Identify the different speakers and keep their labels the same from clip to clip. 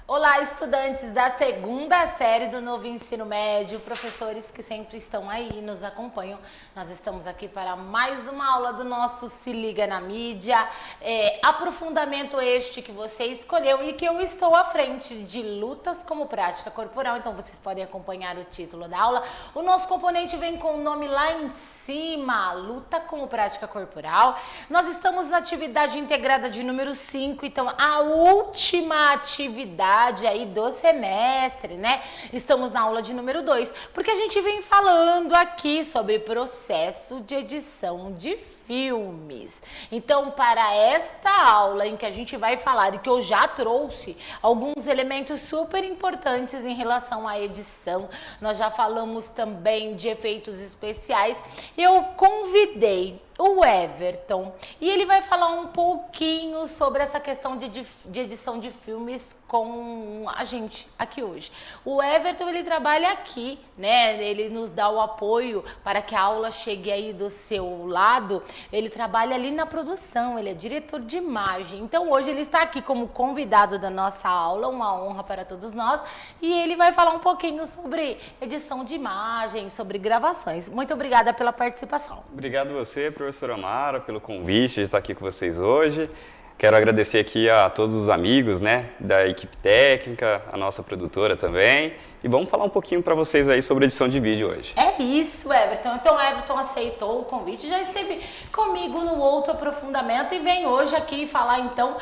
Speaker 1: Olá, estudantes da segunda série do novo ensino médio, professores que sempre estão aí, nos acompanham. Nós estamos aqui para mais uma aula do nosso Se Liga na Mídia. Aprofundamento este que você escolheu e que eu estou à frente de lutas como prática corporal. Então vocês podem acompanhar o título da aula. O nosso componente vem com o nome lá em cima, luta como prática corporal. Nós estamos na atividade integrada de número 5, então a última atividade aí do semestre, né? Estamos na aula de número 2, porque a gente vem falando aqui sobre processo de edição de filmes. Então, para esta aula em que a gente vai falar e que eu já trouxe alguns elementos super importantes em relação à edição, nós já falamos também de efeitos especiais, eu convidei o Everton e ele vai falar um pouquinho sobre essa questão de edição de filmes com a gente aqui hoje. O Everton, ele trabalha aqui, né? Ele nos dá o apoio para que a aula chegue aí do seu lado. Ele trabalha ali na produção, ele é diretor de imagem. Então hoje ele está aqui como convidado da nossa aula, uma honra para todos nós, e ele vai falar um pouquinho sobre edição de imagem, sobre gravações. Muito obrigada pela participação.
Speaker 2: Obrigado você, professora Mara, pelo convite de estar aqui com vocês hoje. Quero agradecer aqui a todos os amigos, né, da equipe técnica, a nossa produtora também. E vamos falar um pouquinho para vocês aí sobre edição de vídeo hoje.
Speaker 1: É isso, Everton. Então, o Everton aceitou o convite, já esteve comigo no outro aprofundamento e vem hoje aqui falar, então,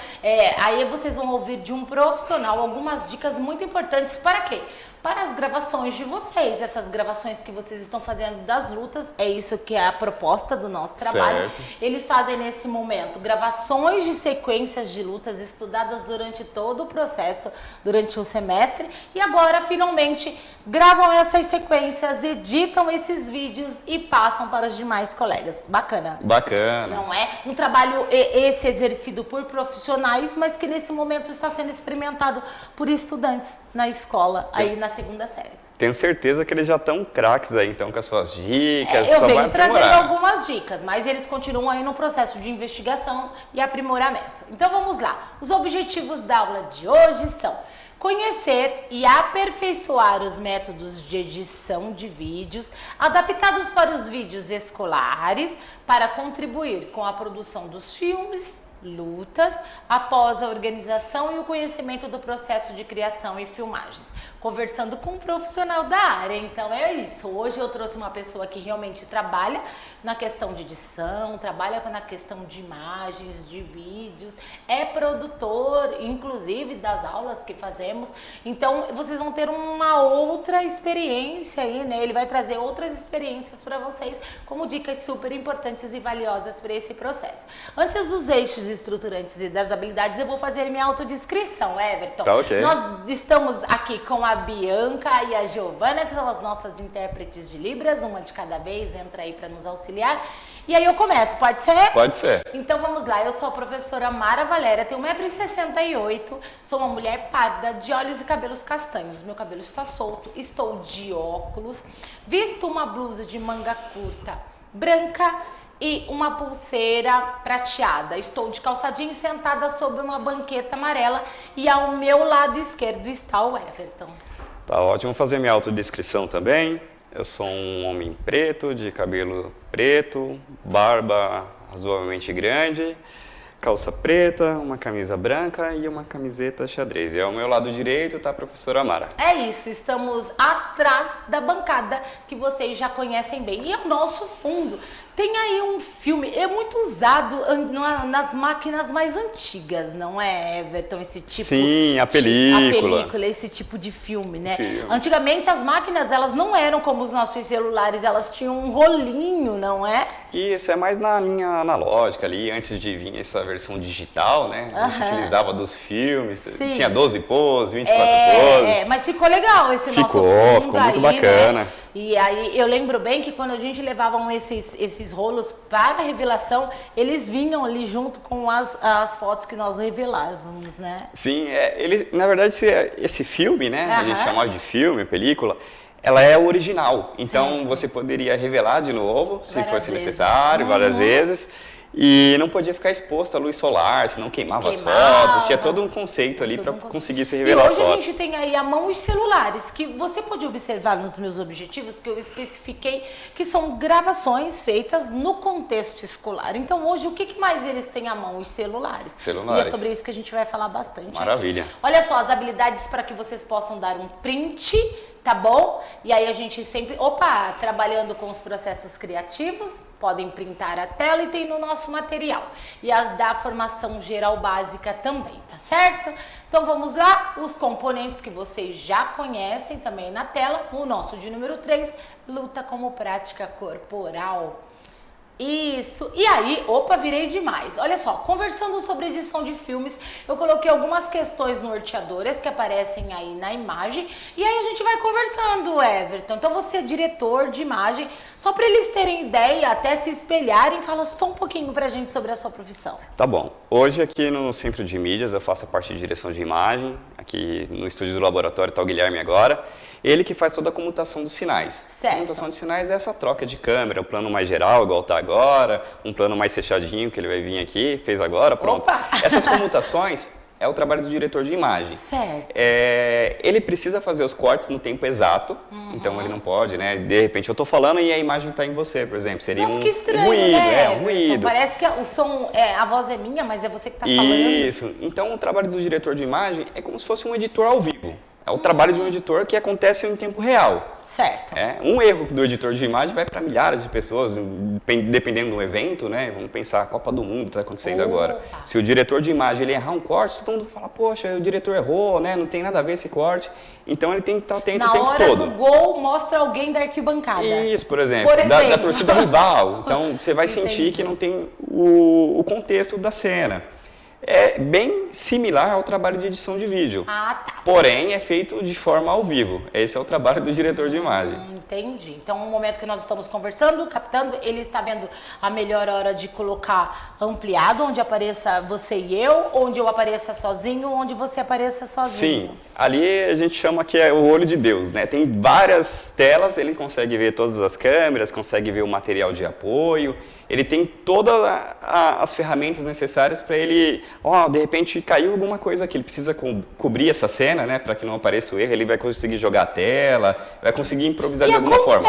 Speaker 1: aí vocês vão ouvir de um profissional algumas dicas muito importantes para quê? Para as gravações de vocês, essas gravações que vocês estão fazendo das lutas, é isso que é a proposta do nosso trabalho.
Speaker 2: Certo.
Speaker 1: Eles fazem nesse momento gravações de sequências de lutas estudadas durante todo o processo, durante o semestre, e agora finalmente gravam essas sequências, editam esses vídeos e passam para os demais colegas. Bacana.
Speaker 2: Bacana.
Speaker 1: Não é? Um trabalho esse exercido por profissionais, mas que nesse momento está sendo experimentado por estudantes na escola, aí na segunda série.
Speaker 2: Tenho certeza que eles já estão craques aí, então, com as suas dicas.
Speaker 1: Eu
Speaker 2: só vai
Speaker 1: venho trazendo
Speaker 2: aprimorar.
Speaker 1: algumas dicas, mas eles continuam aí no processo de investigação e aprimoramento. Então vamos lá. Os objetivos da aula de hoje são conhecer e aperfeiçoar os métodos de edição de vídeos adaptados para os vídeos escolares para contribuir com a produção dos filmes, lutas, após a organização e o conhecimento do processo de criação e filmagens. Conversando com um profissional da área, então é isso. Hoje eu trouxe uma pessoa que realmente trabalha na questão de edição, trabalha na questão de imagens, de vídeos, é produtor, inclusive, das aulas que fazemos. Então, vocês vão ter uma outra experiência aí, né? Ele vai trazer outras experiências para vocês, como dicas super importantes e valiosas para esse processo. Antes dos eixos estruturantes e das habilidades, eu vou fazer minha autodescrição, Everton.
Speaker 2: Tá ok.
Speaker 1: Nós estamos aqui com a Bianca e a Giovana, que são as nossas intérpretes de Libras, uma de cada vez, entra aí para nos auxiliar. E aí eu começo, pode ser?
Speaker 2: Pode ser.
Speaker 1: Então vamos lá, eu sou a professora Mara Valéria, tenho 1,68 m, sou uma mulher parda, de olhos e cabelos castanhos, meu cabelo está solto, estou de óculos, visto uma blusa de manga curta branca e uma pulseira prateada. Estou de calça jeans sentada sobre uma banqueta amarela e ao meu lado esquerdo está o Everton.
Speaker 2: Tá ótimo. Vou fazer minha autodescrição também. Eu sou um homem preto, de cabelo preto, barba razoavelmente grande, calça preta, uma camisa branca e uma camiseta xadrez. E ao meu lado direito está a professora Mara.
Speaker 1: É isso, estamos atrás da bancada que vocês já conhecem bem. E ao nosso fundo tem aí um filme, é muito usado nas máquinas mais antigas, não é, Everton? Esse tipo.
Speaker 2: Sim, a película.
Speaker 1: A película, esse tipo de filme, né?
Speaker 2: Filme.
Speaker 1: Antigamente as máquinas, elas não eram como os nossos celulares, elas tinham um rolinho, não é?
Speaker 2: E isso é mais na linha analógica ali, antes de vir essa versão digital, né? A gente utilizava dos filmes,
Speaker 1: Sim.
Speaker 2: tinha 12 poses, 24 poses.
Speaker 1: Mas ficou legal esse nosso
Speaker 2: Ficou
Speaker 1: fundo
Speaker 2: muito
Speaker 1: aí,
Speaker 2: bacana.
Speaker 1: Né? E aí eu lembro bem que quando a gente levava esses rolos para a revelação, eles vinham ali junto com as fotos que nós revelávamos, né?
Speaker 2: Sim, ele, na verdade, esse filme, né? A gente
Speaker 1: Aham.
Speaker 2: chamava de filme, película, ela é original. Então
Speaker 1: Sim.
Speaker 2: você poderia revelar de novo, se
Speaker 1: Várias
Speaker 2: fosse
Speaker 1: vezes.
Speaker 2: necessário, várias vezes. E não podia ficar exposto à luz solar, senão queimava as fotos. Tinha todo um conceito ali para conseguir se revelar as fotos.
Speaker 1: E hoje a gente tem aí a mão e celulares, que você pode observar nos meus objetivos, que eu especifiquei, que são gravações feitas no contexto escolar. Então hoje o que mais eles têm à mão? Os celulares.
Speaker 2: Celulares.
Speaker 1: E é sobre isso que a gente vai falar bastante.
Speaker 2: Maravilha.
Speaker 1: Aqui. Olha só, as habilidades para que vocês possam dar um print, tá bom? E aí a gente sempre, trabalhando com os processos criativos, podem printar a tela e tem no nosso material. E as da formação geral básica também, tá certo? Então vamos lá, os componentes que vocês já conhecem também na tela. O nosso de número 3, luta como prática corporal. Isso, e aí, virei demais. Olha só, conversando sobre edição de filmes, eu coloquei algumas questões norteadoras que aparecem aí na imagem, e aí a gente vai conversando, Everton. Então você é diretor de imagem, só para eles terem ideia, até se espelharem, fala só um pouquinho pra gente sobre a sua profissão.
Speaker 2: Tá bom, hoje aqui no Centro de Mídias eu faço a parte de direção de imagem, aqui no estúdio do laboratório está o Guilherme agora. Ele que faz toda a comutação dos sinais.
Speaker 1: Certo.
Speaker 2: A comutação de sinais é essa troca de câmera, o plano mais geral, igual está agora, um plano mais fechadinho, que ele vai vir aqui, fez agora, pronto.
Speaker 1: Opa!
Speaker 2: Essas comutações é o trabalho do diretor de imagem.
Speaker 1: Certo.
Speaker 2: Ele precisa fazer os cortes no tempo exato, então ele não pode, né? De repente eu estou falando e a imagem está em você, por exemplo. Seria
Speaker 1: Não,
Speaker 2: um
Speaker 1: fica estranho,
Speaker 2: ruído,
Speaker 1: né?
Speaker 2: um ruído.
Speaker 1: Então, parece que o som, a voz é minha, mas é você que está falando.
Speaker 2: Isso. Então o trabalho do diretor de imagem é como se fosse um editor ao vivo. É o trabalho de um editor que acontece em tempo real.
Speaker 1: Certo.
Speaker 2: Um erro do editor de imagem vai para milhares de pessoas, dependendo do evento, né? Vamos pensar, a Copa do Mundo está acontecendo agora. Se o diretor de imagem ele errar um corte, todo mundo fala, poxa, o diretor errou, né? Não tem nada a ver esse corte. Então ele tem que estar atento o tempo todo.
Speaker 1: Na hora do gol, mostra alguém da arquibancada.
Speaker 2: Isso, por exemplo. Da torcida rival. Então você vai sentir que não tem o contexto da cena. É bem similar ao trabalho de edição de vídeo.
Speaker 1: Ah, tá.
Speaker 2: Porém, é feito de forma ao vivo. Esse é o trabalho do diretor de imagem.
Speaker 1: Entendi. Então, no momento que nós estamos conversando, captando, ele está vendo a melhor hora de colocar ampliado, onde apareça você e eu, onde eu apareça sozinho, onde você apareça sozinho.
Speaker 2: Sim. Ali a gente chama que é o olho de Deus, né? Tem várias telas, ele consegue ver todas as câmeras, consegue ver o material de apoio, ele tem todas as ferramentas necessárias para ele, de repente caiu alguma coisa aqui, ele precisa cobrir essa cena, né? Para que não apareça o erro, ele vai conseguir jogar a tela, vai conseguir improvisar de alguma forma.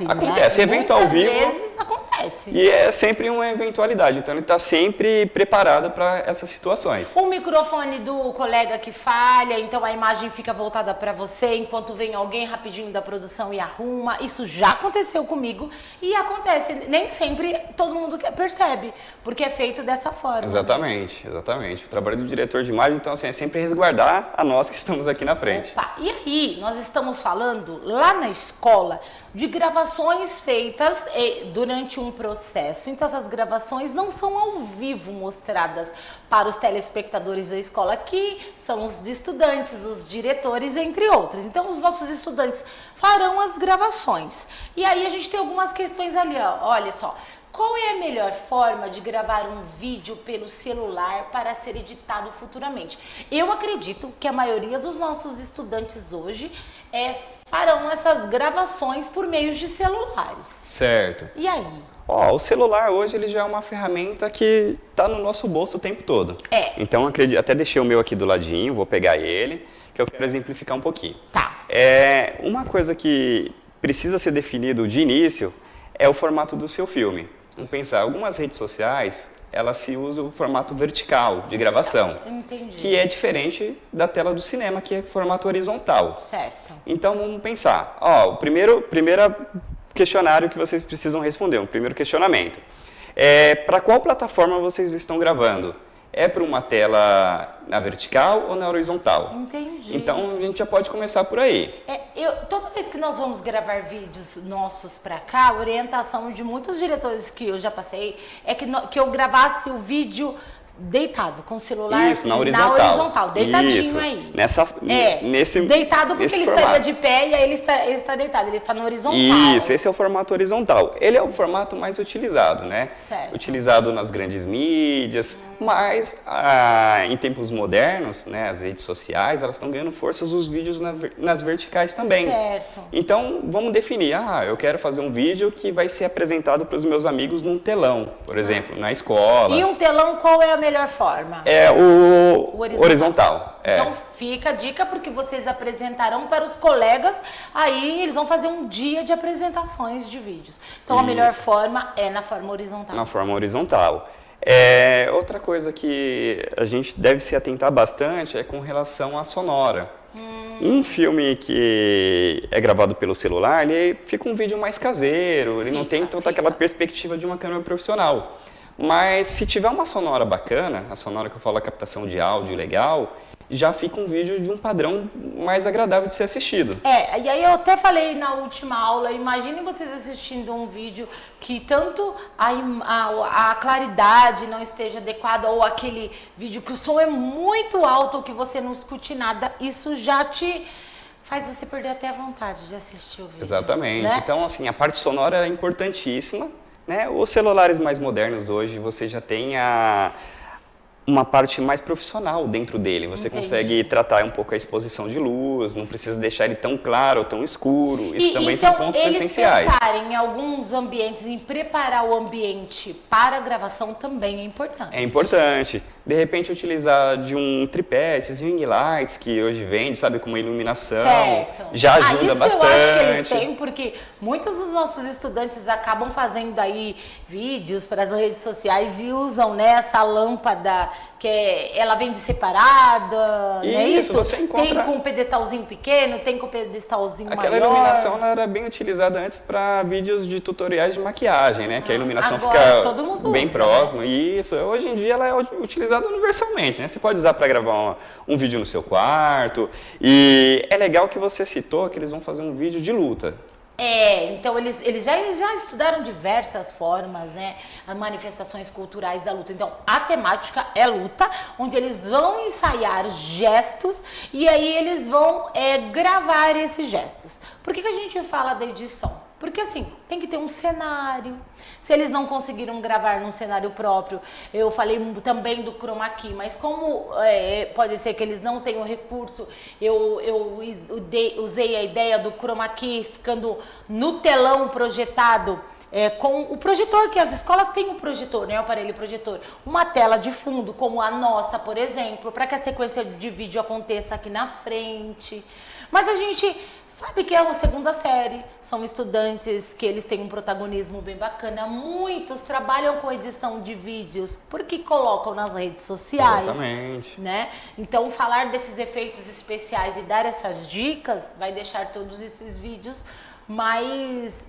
Speaker 2: Acontece, evento ao vivo.
Speaker 1: Às vezes acontece.
Speaker 2: E é sempre uma eventualidade, então ele está sempre preparado para essas situações.
Speaker 1: O microfone do colega que falha, então a imagem fica voltada para você, enquanto vem alguém rapidinho da produção e arruma. Isso já aconteceu comigo e acontece. Nem sempre todo mundo percebe, porque é feito dessa forma.
Speaker 2: Exatamente. O trabalho do diretor de imagem, então, assim, é sempre resguardar a nós que estamos aqui na frente.
Speaker 1: Opa. E aí, nós estamos falando lá na escola de gravações feitas durante um processo. Então, essas gravações não são ao vivo mostradas para os telespectadores da escola, que são os estudantes, os diretores, entre outros. Então, os nossos estudantes farão as gravações. E aí, a gente tem algumas questões ali, ó. Olha só. Qual é a melhor forma de gravar um vídeo pelo celular para ser editado futuramente? Eu acredito que a maioria dos nossos estudantes hoje farão essas gravações por meio de celulares.
Speaker 2: Certo.
Speaker 1: E aí?
Speaker 2: O celular hoje ele já é uma ferramenta que está no nosso bolso o tempo todo. Então, até deixei o meu aqui do ladinho, vou pegar ele, que eu quero exemplificar um pouquinho.
Speaker 1: Tá.
Speaker 2: Uma coisa que precisa ser definido de início é o formato do seu filme. Vamos pensar, algumas redes sociais, elas se usam o formato vertical de gravação.
Speaker 1: Entendi.
Speaker 2: Que é diferente da tela do cinema, que é formato horizontal.
Speaker 1: Certo.
Speaker 2: Então, vamos pensar. O primeiro questionário que vocês precisam responder, um primeiro questionamento. Para qual plataforma vocês estão gravando? É para uma tela na vertical ou na horizontal?
Speaker 1: Entendi.
Speaker 2: Então, a gente já pode começar por aí.
Speaker 1: Toda vez que nós vamos gravar vídeos nossos para cá, a orientação de muitos diretores que eu já passei é que eu gravasse o vídeo deitado, com o celular
Speaker 2: Isso, na horizontal.
Speaker 1: Deitadinho
Speaker 2: Isso.
Speaker 1: aí.
Speaker 2: Nesse
Speaker 1: Deitado porque ele
Speaker 2: formato.
Speaker 1: estaria de pé e aí ele está deitado, ele está no horizontal.
Speaker 2: Isso, esse é o formato horizontal. Ele é o formato mais utilizado, né?
Speaker 1: Certo.
Speaker 2: Utilizado nas grandes mídias, mas em tempos modernos, né, as redes sociais, elas estão ganhando forças os vídeos nas verticais também.
Speaker 1: Certo.
Speaker 2: Então, vamos definir, eu quero fazer um vídeo que vai ser apresentado para os meus amigos num telão, por exemplo, na escola.
Speaker 1: E um telão, qual é a melhor forma?
Speaker 2: É o horizontal.
Speaker 1: Então fica a dica porque vocês apresentarão para os colegas, aí eles vão fazer um dia de apresentações de vídeos. Então a melhor forma é na forma horizontal.
Speaker 2: Na forma horizontal. Outra coisa que a gente deve se atentar bastante é com relação à sonora. Um filme que é gravado pelo celular, ele fica um vídeo mais caseiro, ele não tem toda aquela perspectiva de uma câmera profissional. Mas se tiver uma sonora bacana, a sonora que eu falo, a captação de áudio legal, já fica um vídeo de um padrão mais agradável de ser assistido.
Speaker 1: E aí eu até falei na última aula, imaginem vocês assistindo um vídeo que tanto a claridade não esteja adequada, ou aquele vídeo que o som é muito alto, ou que você não escute nada, isso já te faz você perder até a vontade de assistir o vídeo.
Speaker 2: Exatamente.
Speaker 1: Né?
Speaker 2: Então, assim, a parte sonora é importantíssima, né? Os celulares mais modernos hoje, você já tem uma parte mais profissional dentro dele. Você consegue tratar um pouco a exposição de luz, não precisa deixar ele tão claro ou tão escuro. Isso também são pontos essenciais.
Speaker 1: Eles pensarem em alguns ambientes, em preparar o ambiente para a gravação também é importante.
Speaker 2: É importante. De repente, utilizar de um tripé, esses ring lights que hoje vende, sabe, com uma iluminação,
Speaker 1: certo.
Speaker 2: Já ajuda bastante.
Speaker 1: Eu acho que eles têm, porque muitos dos nossos estudantes acabam fazendo aí vídeos para as redes sociais e usam, né, essa lâmpada que ela vem de separada,
Speaker 2: isso,
Speaker 1: né? Isso,
Speaker 2: você encontra...
Speaker 1: Tem com um pedestalzinho pequeno, tem com um pedestalzinho maior.
Speaker 2: Aquela iluminação ela era bem utilizada antes para vídeos de tutoriais de maquiagem, né? Que a iluminação
Speaker 1: agora,
Speaker 2: fica bem próxima. E isso, hoje em dia ela é utilizada universalmente, né? Você pode usar para gravar um vídeo no seu quarto. E é legal que você citou que eles vão fazer um vídeo de luta.
Speaker 1: Então eles já estudaram diversas formas, né? As manifestações culturais da luta. Então, a temática é luta, onde eles vão ensaiar gestos e aí eles vão gravar esses gestos. Por que a gente fala da edição? Porque assim, tem que ter um cenário. Se eles não conseguiram gravar num cenário próprio, eu falei também do chroma key, mas como pode ser que eles não tenham recurso, eu usei a ideia do chroma key ficando no telão projetado, com o projetor, que as escolas têm um projetor, né, o aparelho projetor, uma tela de fundo, como a nossa, por exemplo, para que a sequência de vídeo aconteça aqui na frente. Mas a gente sabe que é uma segunda série, são estudantes que eles têm um protagonismo bem bacana, muitos trabalham com edição de vídeos porque colocam nas redes sociais.
Speaker 2: Exatamente.
Speaker 1: Né? Então falar desses efeitos especiais e dar essas dicas vai deixar todos esses vídeos mais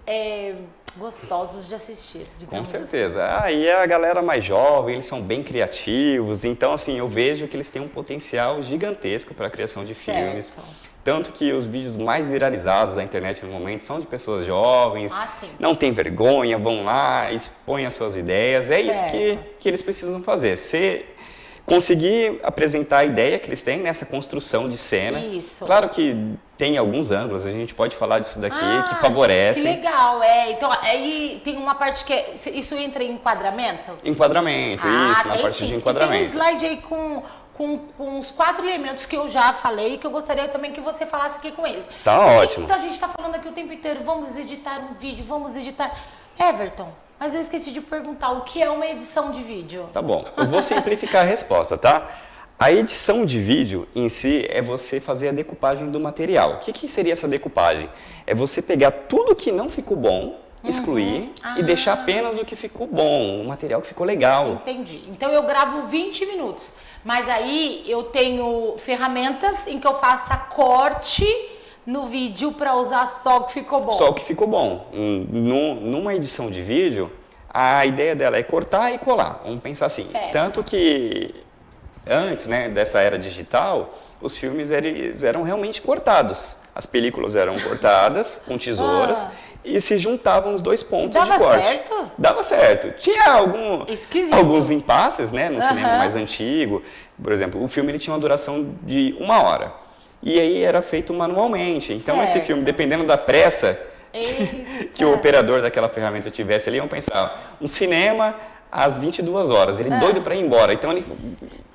Speaker 1: gostosos de assistir,
Speaker 2: Com certeza. E a galera mais jovem, eles são bem criativos, então assim, eu vejo que eles têm um potencial gigantesco para a criação de filmes. Tanto que os vídeos mais viralizados da internet no momento são de pessoas jovens, não tem vergonha, vão lá, expõem as suas ideias. É isso que eles precisam fazer. Conseguir apresentar a ideia que eles têm nessa construção de cena.
Speaker 1: Isso.
Speaker 2: Claro que tem alguns ângulos, a gente pode falar disso daqui, que favorecem.
Speaker 1: Que legal, Então, aí tem uma parte que isso entra em enquadramento?
Speaker 2: Enquadramento, isso, na parte de enquadramento.
Speaker 1: Tem um slide aí com os 4 elementos que eu já falei, que eu gostaria também que você falasse aqui com eles.
Speaker 2: Tá ótimo.
Speaker 1: Então a gente está falando aqui o tempo inteiro, vamos editar um vídeo, vamos editar... Everton, mas eu esqueci de perguntar, o que é uma edição de vídeo?
Speaker 2: Tá bom, eu vou simplificar a resposta, tá? A edição de vídeo em si é você fazer a decupagem do material. O que seria essa decupagem? É você pegar tudo que não ficou bom, excluir e deixar apenas o que ficou bom, o material que ficou legal.
Speaker 1: Entendi. Então eu gravo 20 minutos. Mas aí eu tenho ferramentas em que eu faça corte no vídeo para usar só o que ficou bom.
Speaker 2: Só o que ficou bom. Numa edição de vídeo, a ideia dela é cortar e colar. Vamos pensar assim. Tanto que antes, né, dessa era digital, os filmes eram realmente cortados. As películas eram cortadas com tesouras e se juntavam os dois pontos de
Speaker 1: Dava
Speaker 2: corte.
Speaker 1: certo?
Speaker 2: Dava certo. Tinha
Speaker 1: Esquisito.
Speaker 2: alguns impasses, né, no cinema mais antigo. Por exemplo, o filme ele tinha uma duração de 1 hora. E aí era feito manualmente. Então esse
Speaker 1: Certo.
Speaker 2: filme, dependendo da pressa
Speaker 1: Eita.
Speaker 2: que o operador daquela ferramenta tivesse ali, iam pensar, um cinema às 22 horas, ele doido para ir embora. Então ele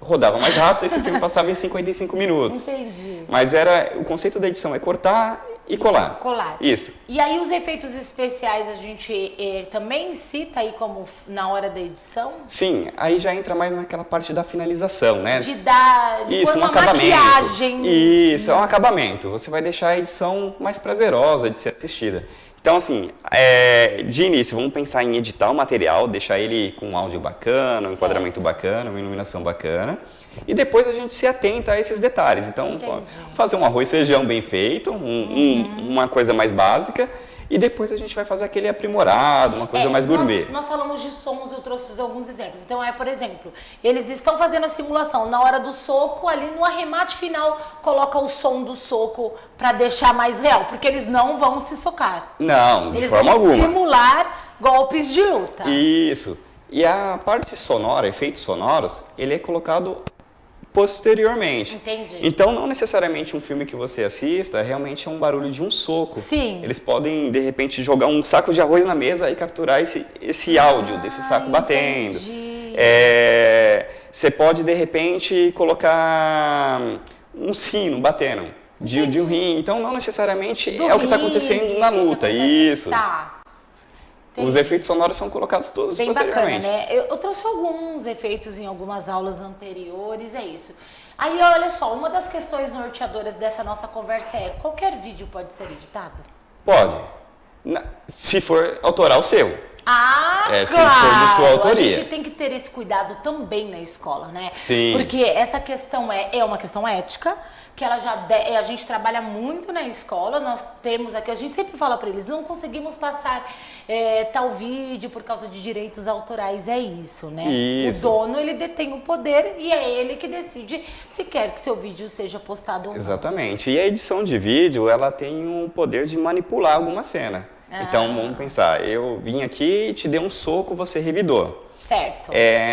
Speaker 2: rodava mais rápido e esse filme passava em 55 minutos.
Speaker 1: Entendi.
Speaker 2: Mas o conceito da edição é cortar e colar.
Speaker 1: Colar.
Speaker 2: Isso.
Speaker 1: E aí os efeitos especiais a gente também cita aí como na hora da edição?
Speaker 2: Sim, aí já entra mais naquela parte da finalização, né?
Speaker 1: De dar
Speaker 2: Isso,
Speaker 1: pôr
Speaker 2: um
Speaker 1: uma
Speaker 2: acabamento.
Speaker 1: maquiagem.
Speaker 2: Isso, é um acabamento. Você vai deixar a edição mais prazerosa de ser assistida. Então, assim, de início, vamos pensar em editar o material, deixar ele com um áudio bacana, um enquadramento bacana, uma iluminação bacana. E depois a gente se atenta a esses detalhes. Então, fazer um arroz e feijão bem feito, uma coisa mais básica. E depois a gente vai fazer aquele aprimorado, uma coisa mais gourmet.
Speaker 1: Nós falamos de sons, eu trouxe alguns exemplos. Então por exemplo, eles estão fazendo a simulação. Na hora do soco, ali no arremate final, coloca o som do soco para deixar mais real. Porque eles não vão se socar.
Speaker 2: Não, de
Speaker 1: Eles
Speaker 2: forma
Speaker 1: vão
Speaker 2: alguma.
Speaker 1: simular golpes de luta.
Speaker 2: Isso. E a parte sonora, efeitos sonoros, ele é colocado posteriormente.
Speaker 1: Entendi.
Speaker 2: Então, não necessariamente um filme que você assista realmente é um barulho de um soco.
Speaker 1: Sim.
Speaker 2: Eles podem, de repente, jogar um saco de arroz na mesa e capturar esse áudio desse saco batendo.
Speaker 1: Entendi.
Speaker 2: Você pode, de repente, colocar um sino batendo de um rim. Então, não necessariamente é o que está acontecendo na luta. Isso.
Speaker 1: Tá.
Speaker 2: Os efeitos sonoros são colocados todos
Speaker 1: Bem bacana,
Speaker 2: posteriormente.
Speaker 1: né? Eu trouxe alguns efeitos em algumas aulas anteriores, é isso. Aí, olha só, uma das questões norteadoras dessa nossa conversa é: qualquer vídeo pode ser editado?
Speaker 2: Pode. Se for autoral seu.
Speaker 1: Claro!
Speaker 2: Se for de sua autoria.
Speaker 1: A gente tem que ter esse cuidado também na escola, né?
Speaker 2: Sim.
Speaker 1: Porque essa questão é uma questão ética, que ela a gente trabalha muito na escola, nós temos aqui, a gente sempre fala para eles, não conseguimos passar tal vídeo por causa de direitos autorais, é isso, né?
Speaker 2: Isso.
Speaker 1: O dono, ele detém o poder e é ele que decide se quer que seu vídeo seja postado ou não.
Speaker 2: Exatamente. E a edição de vídeo, ela tem o poder de manipular alguma cena. Então, vamos pensar, eu vim aqui e te dei um soco, você revidou.
Speaker 1: Certo.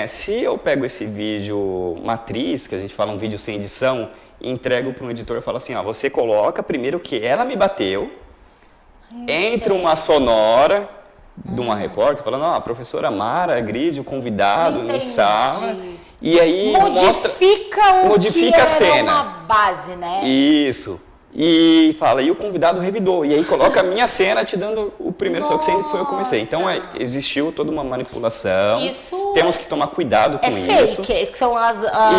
Speaker 2: Se eu pego esse vídeo matriz, que a gente fala um vídeo sem edição, e entrego para um editor e falo assim, você coloca primeiro que ela me bateu, entra uma sonora de uma repórter falando, a professora Mara agride o convidado em sala, e aí modifica a cena.
Speaker 1: Uma base, né?
Speaker 2: Isso. E fala, e o convidado revidou. E aí coloca a minha cena te dando o primeiro soco, sendo que foi eu que comecei. Então existiu toda uma manipulação.
Speaker 1: Isso
Speaker 2: temos que tomar cuidado com isso.
Speaker 1: Que são as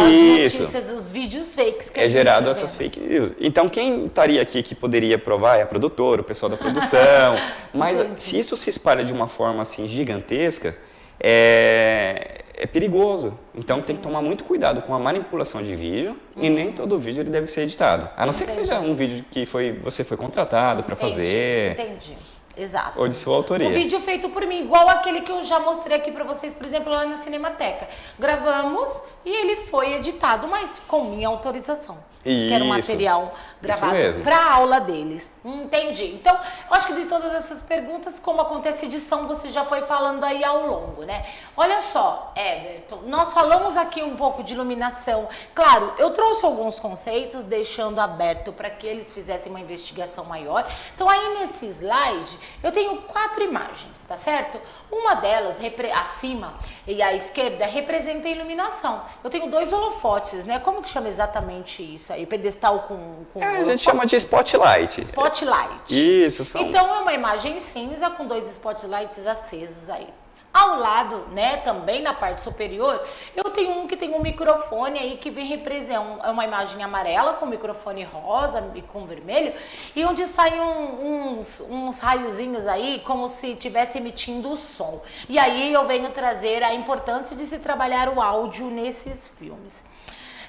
Speaker 2: Isso.
Speaker 1: notícias, os vídeos fakes. Que
Speaker 2: É gerado essas fake news. Então quem estaria aqui que poderia provar é a produtora, o pessoal da produção. Mas se isso se espalha de uma forma assim gigantesca, é perigoso. Então tem que tomar muito cuidado com a manipulação de vídeo e nem todo vídeo ele deve ser editado. A não ser que seja um vídeo que você foi contratado para fazer.
Speaker 1: Entendi. Exato.
Speaker 2: Ou de sua autoria.
Speaker 1: Um vídeo feito por mim, igual aquele que eu já mostrei aqui pra vocês, por exemplo, lá na Cinemateca. Gravamos e ele foi editado, mas com minha autorização. Que era um material gravado pra aula deles. Entendi. Então, eu acho que de todas essas perguntas, como acontece edição, você já foi falando aí ao longo, né? Olha só, Everton, nós falamos aqui um pouco de iluminação. Claro, eu trouxe alguns conceitos, deixando aberto para que eles fizessem uma investigação maior. Então, aí nesse slide, eu tenho 4 imagens, tá certo? Uma delas, acima e à esquerda, representa a iluminação. Eu tenho 2 holofotes, né? Como que chama exatamente isso aí? Pedestal com
Speaker 2: a gente chama de spotlight.
Speaker 1: Spotlight.
Speaker 2: Isso, são.
Speaker 1: Então é uma imagem cinza com 2 spotlights acesos aí. Ao lado, né, também na parte superior, eu tenho um que tem um microfone aí que vem representar uma imagem amarela com microfone rosa e com vermelho, e onde saem uns raiozinhos aí como se estivesse emitindo o som. E aí eu venho trazer a importância de se trabalhar o áudio nesses filmes.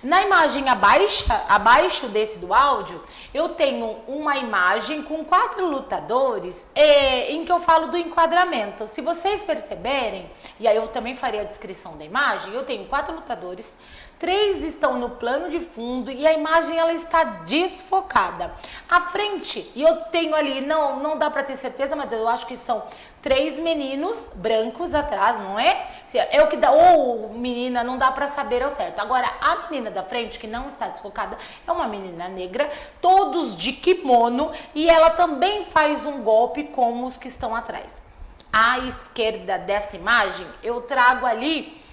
Speaker 1: Na imagem abaixo desse do áudio, eu tenho uma imagem com 4 lutadores em que eu falo do enquadramento. Se vocês perceberem, e aí eu também farei a descrição da imagem, eu tenho 4 lutadores, 3 estão no plano de fundo e a imagem ela está desfocada. À frente, e eu tenho ali, não dá para ter certeza, mas eu acho que são 3 meninos brancos atrás, não é? É o que dá, ou menina, não dá para saber ao certo. Agora, a menina da frente, que não está desfocada, é uma menina negra, todos de kimono, e ela também faz um golpe como os que estão atrás. À esquerda dessa imagem, eu trago ali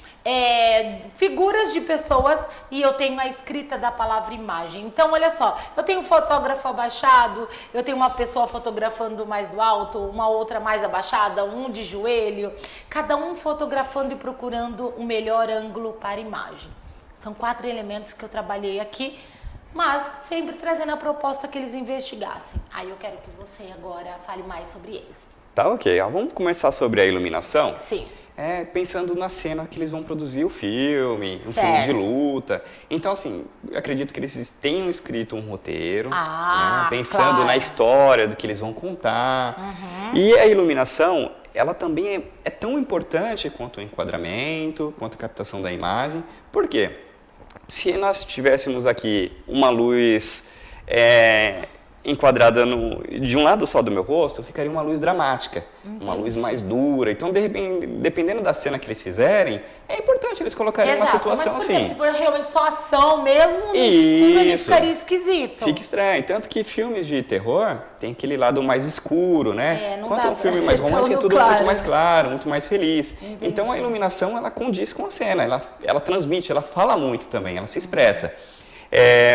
Speaker 1: figuras de pessoas e eu tenho a escrita da palavra imagem. Então, olha só, eu tenho um fotógrafo abaixado, eu tenho uma pessoa fotografando mais do alto, uma outra mais abaixada, um de joelho, cada um fotografando e procurando o melhor ângulo para a imagem. São 4 elementos que eu trabalhei aqui, mas sempre trazendo a proposta que eles investigassem. Aí eu quero que você agora fale mais sobre eles.
Speaker 2: Tá, ok. Vamos começar sobre a iluminação?
Speaker 1: Sim.
Speaker 2: Pensando na cena que eles vão produzir o filme, um
Speaker 1: Certo.
Speaker 2: filme de luta. Então, assim, eu acredito que eles tenham escrito um roteiro, né, pensando
Speaker 1: claro.
Speaker 2: na história do que eles vão contar. E a iluminação, ela também é tão importante quanto o enquadramento, quanto a captação da imagem. Por quê? Se nós tivéssemos aqui uma luz enquadrada de um lado só do meu rosto, ficaria uma luz dramática, uma luz mais dura. Então, de repente, dependendo da cena que eles fizerem, é importante eles colocarem uma situação
Speaker 1: mas
Speaker 2: assim.
Speaker 1: Se for realmente só ação mesmo, no escuro ele
Speaker 2: Isso.
Speaker 1: ficaria esquisito.
Speaker 2: Fica estranho. Tanto que filmes de terror tem aquele lado mais escuro, né?
Speaker 1: Não
Speaker 2: Quanto
Speaker 1: dá
Speaker 2: um filme
Speaker 1: pra
Speaker 2: mais
Speaker 1: ser
Speaker 2: romântico é
Speaker 1: tão
Speaker 2: tudo
Speaker 1: claro.
Speaker 2: muito mais claro, muito mais feliz.
Speaker 1: Entendi.
Speaker 2: Então, a iluminação, ela condiz com a cena, ela transmite, ela fala muito também, ela se expressa.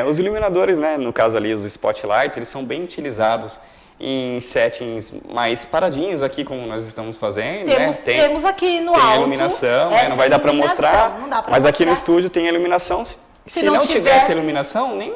Speaker 2: Os iluminadores, né, no caso ali os spotlights, eles são bem utilizados em settings mais paradinhos aqui, como nós estamos fazendo.
Speaker 1: Temos aqui no
Speaker 2: tem
Speaker 1: alto
Speaker 2: a iluminação,
Speaker 1: essa
Speaker 2: não vai dar para mostrar,
Speaker 1: não dá pra
Speaker 2: mas aqui no
Speaker 1: mostrar.
Speaker 2: estúdio tem a iluminação. Se não tivesse a iluminação, nem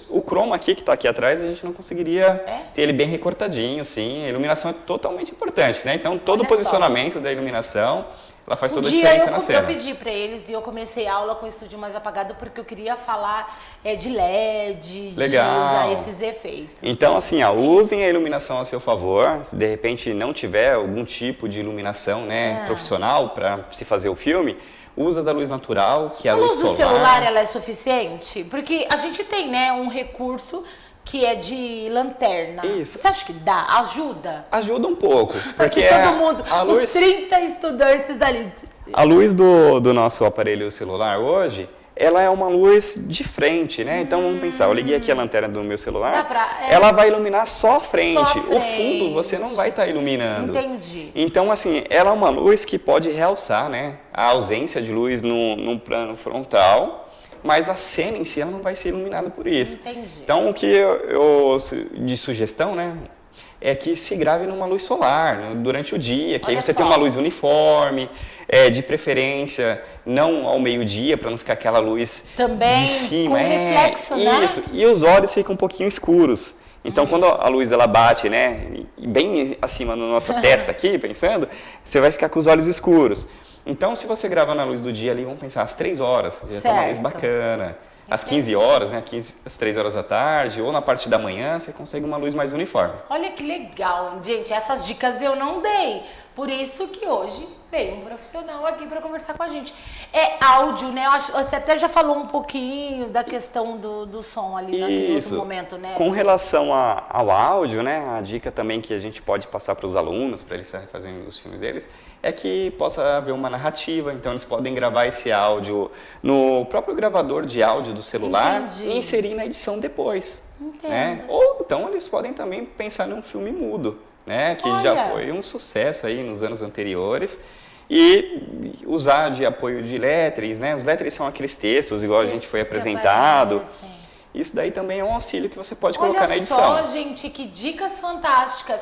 Speaker 2: o chroma aqui que está aqui atrás, a gente não conseguiria ter ele bem recortadinho, sim. A iluminação é totalmente importante, né? Então, todo o posicionamento da iluminação, ela faz toda a diferença na cena.
Speaker 1: Eu pedi para eles e eu comecei a aula com o estúdio mais apagado porque eu queria falar de LED,
Speaker 2: Legal.
Speaker 1: de usar esses efeitos.
Speaker 2: Então, assim, usem a iluminação a seu favor. Se de repente não tiver algum tipo de iluminação, né, profissional para se fazer o filme, usa da luz natural, que é a luz solar.
Speaker 1: A luz do celular, ela é suficiente? Porque a gente tem, né, um recurso que é de lanterna.
Speaker 2: Isso.
Speaker 1: Você acha que dá? Ajuda?
Speaker 2: Ajuda um pouco, porque
Speaker 1: todo mundo,
Speaker 2: a luz,
Speaker 1: os 30 estudantes ali.
Speaker 2: A luz do nosso aparelho celular hoje, ela é uma luz de frente, né? Então vamos pensar, eu liguei aqui a lanterna do meu celular, ela vai iluminar só a frente. O fundo você não vai estar iluminando.
Speaker 1: Entendi.
Speaker 2: Então, assim, ela é uma luz que pode realçar, né, a ausência de luz no plano frontal, mas a cena em si ela não vai ser iluminada por isso.
Speaker 1: Entendi.
Speaker 2: Então, o que eu de sugestão, né, é que se grave numa luz solar durante o dia, que aí você tem uma luz uniforme, de preferência não ao meio-dia, para não ficar aquela luz
Speaker 1: também
Speaker 2: de cima.
Speaker 1: Com reflexo, né?
Speaker 2: Isso, e os olhos ficam um pouquinho escuros. Então, quando a luz ela bate, né, bem acima da nossa testa aqui, pensando, você vai ficar com os olhos escuros. Então, se você grava na luz do dia ali, vamos pensar, às 3 horas, já tem uma luz bacana. Às 15 horas, né, às 3 horas da tarde, ou na parte da manhã, você consegue uma luz mais uniforme.
Speaker 1: Olha que legal, gente, essas dicas eu não dei. Por isso que hoje veio um profissional aqui para conversar com a gente. É áudio, né? Você até já falou um pouquinho da questão do som ali naquele outro momento, né?
Speaker 2: Com relação ao áudio, né? A dica também que a gente pode passar para os alunos, para eles fazerem os filmes deles, é que possa haver uma narrativa. Então, eles podem gravar esse áudio no próprio gravador de áudio do celular e inserir na edição depois.
Speaker 1: Entendo.
Speaker 2: Né? Ou então, eles podem também pensar num filme mudo, né? Que já foi um sucesso aí nos anos anteriores. E usar de apoio de letters, né? Os letters são aqueles textos, igual a gente foi apresentado. Isso daí também é um auxílio que você pode colocar na edição.
Speaker 1: Olha só, gente, que dicas fantásticas.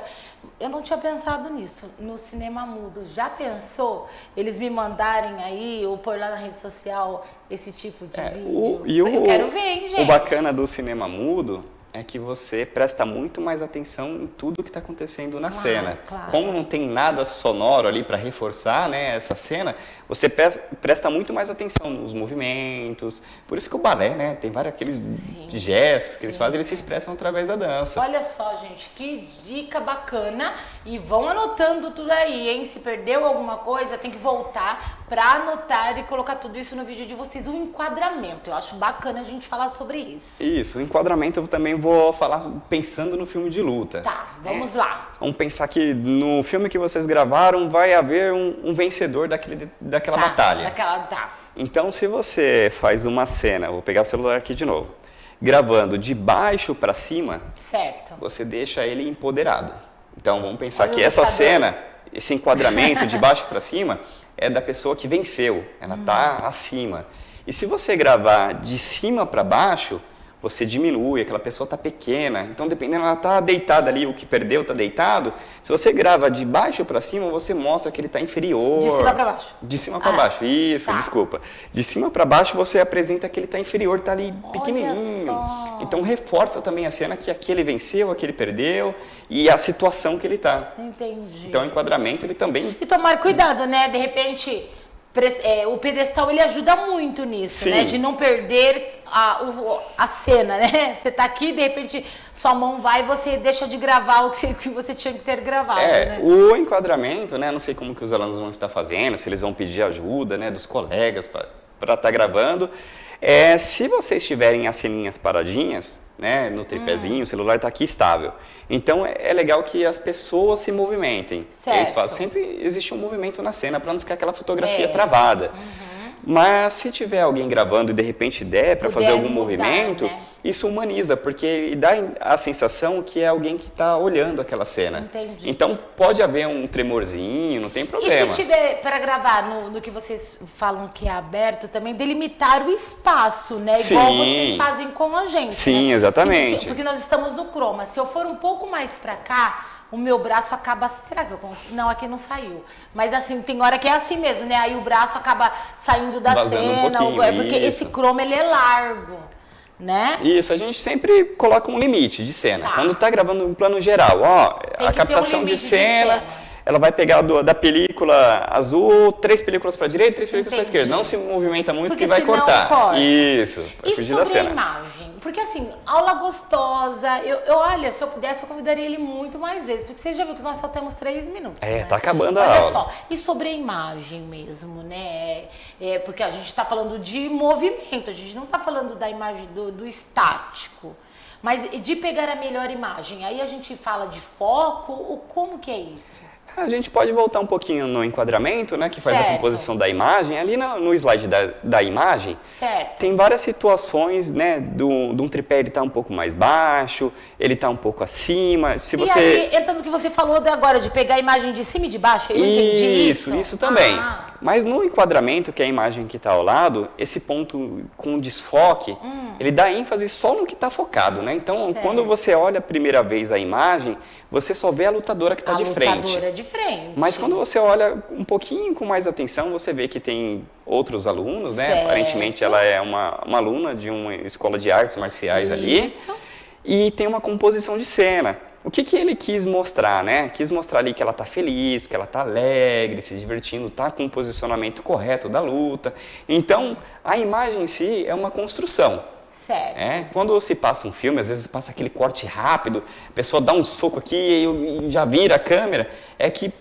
Speaker 1: Eu não tinha pensado nisso, no cinema mudo. Já pensou eles me mandarem aí, ou pôr lá na rede social, esse tipo de vídeo? Eu quero ver, hein, gente?
Speaker 2: O bacana do cinema mudo é que você presta muito mais atenção em tudo que está acontecendo na cena.
Speaker 1: Claro.
Speaker 2: Como não tem nada sonoro ali para reforçar, né, essa cena, você presta muito mais atenção nos movimentos. Por isso que o balé, né, tem vários aqueles gestos que eles fazem, eles se expressam através da dança.
Speaker 1: Olha só, gente, que dica bacana. E vão anotando tudo aí, hein? Se perdeu alguma coisa, tem que voltar para anotar e colocar tudo isso no vídeo de vocês, o enquadramento. Eu acho bacana a gente falar sobre isso.
Speaker 2: Isso, o enquadramento eu também vou falar pensando no filme de luta.
Speaker 1: Tá, vamos lá.
Speaker 2: Vamos pensar que no filme que vocês gravaram vai haver um vencedor daquela batalha.
Speaker 1: Tá.
Speaker 2: Então, se você faz uma cena, vou pegar o celular aqui de novo, gravando de baixo para cima,
Speaker 1: certo.
Speaker 2: Você deixa ele empoderado. Então, vamos pensar que essa cena, esse enquadramento de baixo para cima, é da pessoa que venceu, ela está acima. E se você gravar de cima para baixo, você diminui, aquela pessoa está pequena, então dependendo, ela está deitada ali, o que perdeu está deitado. Se você grava de baixo para cima, você mostra que ele está inferior.
Speaker 1: De cima para baixo.
Speaker 2: De cima para baixo, isso,
Speaker 1: tá.
Speaker 2: Desculpa. De cima para baixo você apresenta que ele está inferior, está ali pequenininho.
Speaker 1: Só.
Speaker 2: Então reforça também a cena que aqui ele venceu, aqui ele perdeu e a situação que ele está.
Speaker 1: Entendi.
Speaker 2: Então o enquadramento ele também...
Speaker 1: E tomar cuidado, né? De repente... o pedestal ele ajuda muito nisso, né? De não perder a cena, né? Você tá aqui, de repente sua mão vai e você deixa de gravar o que você tinha que ter gravado, né?
Speaker 2: O enquadramento, né? Não sei como que os alunos vão estar fazendo, se eles vão pedir ajuda, né? Dos colegas para estar gravando. Se vocês tiverem as ceninhas paradinhas, né? No tripézinho, o celular está aqui estável. Então é legal que as pessoas se movimentem.
Speaker 1: Certo.
Speaker 2: Sempre existe um movimento na cena para não ficar aquela fotografia travada. Mas se tiver alguém gravando e de repente der para fazer algum movimento,
Speaker 1: né?
Speaker 2: Isso humaniza, porque dá a sensação que é alguém que está olhando aquela cena.
Speaker 1: Entendi.
Speaker 2: Então pode haver um tremorzinho, não tem problema.
Speaker 1: E se tiver para gravar no que vocês falam que é aberto, também delimitar o espaço, né?
Speaker 2: Sim.
Speaker 1: Igual vocês fazem com a gente.
Speaker 2: Sim,
Speaker 1: né?
Speaker 2: exatamente.
Speaker 1: Porque nós estamos no croma. Se eu for um pouco mais para cá, o meu braço acaba... Será que eu consigo? Não, aqui não saiu. Mas assim, tem hora que é assim mesmo, né? Aí o braço acaba saindo da cena. Porque esse croma, ele é largo. Né?
Speaker 2: Isso, a gente sempre coloca um limite de cena. Quando está gravando um plano geral, a captação de cena, ela vai pegar da película azul, 3 películas para a direita, 3 películas para a esquerda. Não se movimenta muito porque que vai cortar.
Speaker 1: Corta.
Speaker 2: Isso, vai
Speaker 1: e
Speaker 2: fugir da cena.
Speaker 1: A imagem? Porque assim, aula gostosa, olha, se eu pudesse, eu convidaria ele muito mais vezes, porque você já viu que nós só temos 3 minutos. Né?
Speaker 2: Tá acabando a
Speaker 1: aula.
Speaker 2: aula.
Speaker 1: Olha só, e sobre a imagem mesmo, né? Porque a gente está falando de movimento, a gente não está falando da imagem do estático, mas de pegar a melhor imagem. Aí a gente fala de foco, como que é isso?
Speaker 2: A gente pode voltar um pouquinho no enquadramento, né, que faz a composição da imagem. Ali no slide da imagem, tem várias situações, né, de um tripé ele está um pouco mais baixo, ele está um pouco acima.
Speaker 1: E aí, entrando no que você falou agora, de pegar a imagem de cima e de baixo, eu entendi isso?
Speaker 2: Isso também. Mas no enquadramento, que é a imagem que está ao lado, esse ponto com desfoque, ele dá ênfase só no que está focado, né? Então, quando você olha a primeira vez a imagem, você só vê a lutadora que está de frente.
Speaker 1: A lutadora de frente.
Speaker 2: Mas quando você olha um pouquinho com mais atenção, você vê que tem outros alunos, né? Aparentemente ela é uma aluna de uma escola de artes marciais ali. E tem uma composição de cena. O que ele quis mostrar, né? Quis mostrar ali que ela está feliz, que ela está alegre, se divertindo, está com o posicionamento correto da luta. Então, a imagem em si é uma construção.
Speaker 1: Certo.
Speaker 2: Quando se passa um filme, às vezes passa aquele corte rápido, a pessoa dá um soco aqui e já vira a câmera, é que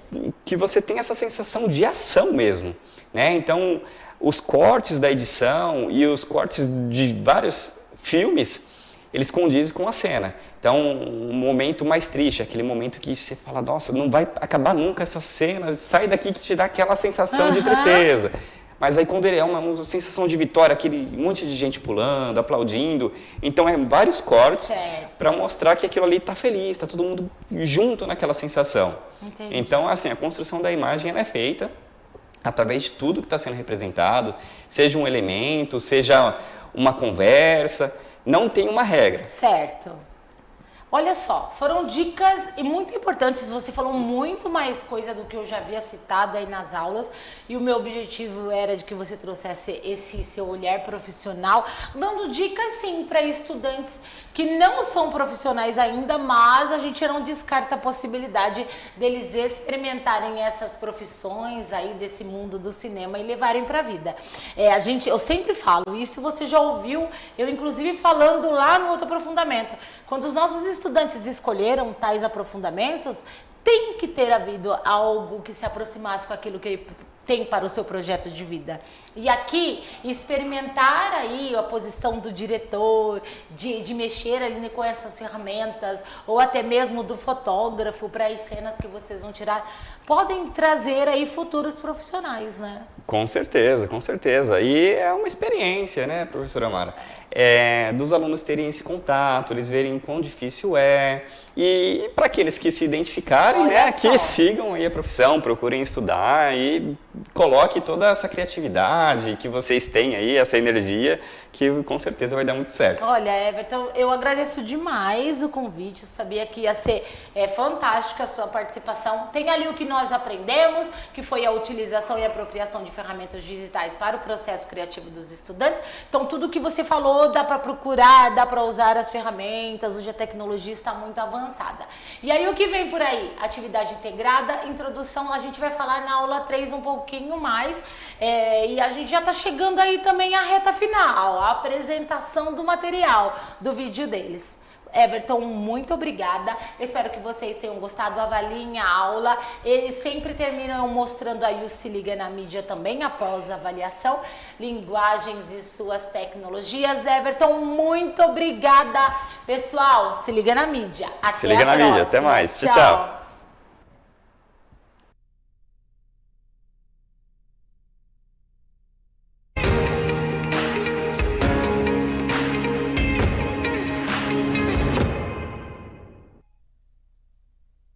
Speaker 2: você tem essa sensação de ação mesmo, né? Então, os cortes da edição e os cortes de vários filmes, eles condizem com a cena. Então, um momento mais triste, aquele momento que você fala, nossa, não vai acabar nunca essa cena, sai daqui que te dá aquela sensação de tristeza. Mas aí quando ele é uma sensação de vitória, aquele monte de gente pulando, aplaudindo, então vários cortes para mostrar que aquilo ali está feliz, está todo mundo junto naquela sensação.
Speaker 1: Entendi.
Speaker 2: Então, assim, a construção da imagem ela é feita através de tudo que está sendo representado, seja um elemento, seja uma conversa, não tem uma regra.
Speaker 1: Certo. Olha só, foram dicas e muito importantes, você falou muito mais coisa do que eu já havia citado aí nas aulas e o meu objetivo era de que você trouxesse esse seu olhar profissional, dando dicas sim para estudantes que não são profissionais ainda, mas a gente não descarta a possibilidade deles experimentarem essas profissões aí desse mundo do cinema e levarem para a vida. Eu sempre falo, isso você já ouviu, eu inclusive falando lá no outro aprofundamento, quando os nossos estudantes escolheram tais aprofundamentos, tem que ter havido algo que se aproximasse com aquilo que ele tem para o seu projeto de vida. E aqui, experimentar aí a posição do diretor, de mexer ali com essas ferramentas, ou até mesmo do fotógrafo para as cenas que vocês vão tirar, podem trazer aí futuros profissionais, né?
Speaker 2: Com certeza, com certeza. E é uma experiência, né, professora Mara? Dos alunos terem esse contato, eles verem o quão difícil é. E para aqueles que se identificarem, né, que sigam aí a profissão, procurem estudar e coloque toda essa criatividade que vocês têm aí, essa energia, que com certeza vai dar muito certo.
Speaker 1: Olha, Everton, eu agradeço demais o convite, eu sabia que ia ser fantástica a sua participação. Tem ali o que nós aprendemos, que foi a utilização e apropriação de ferramentas digitais para o processo criativo dos estudantes. Então, tudo que você falou, dá para procurar, dá para usar as ferramentas, hoje a tecnologia está muito avançada. E aí, o que vem por aí? Atividade integrada, introdução, a gente vai falar na aula 3 um pouquinho mais, e a gente já está chegando aí também à reta final, a apresentação do material, do vídeo deles. Everton, muito obrigada. Eu espero que vocês tenham gostado. Avaliem a aula. Eles sempre terminam mostrando aí o Se Liga na Mídia também, após a avaliação. Linguagens e suas tecnologias. Everton, muito obrigada. Pessoal, Se Liga na Mídia.
Speaker 2: Se Liga na Mídia. Até mais. Tchau, tchau.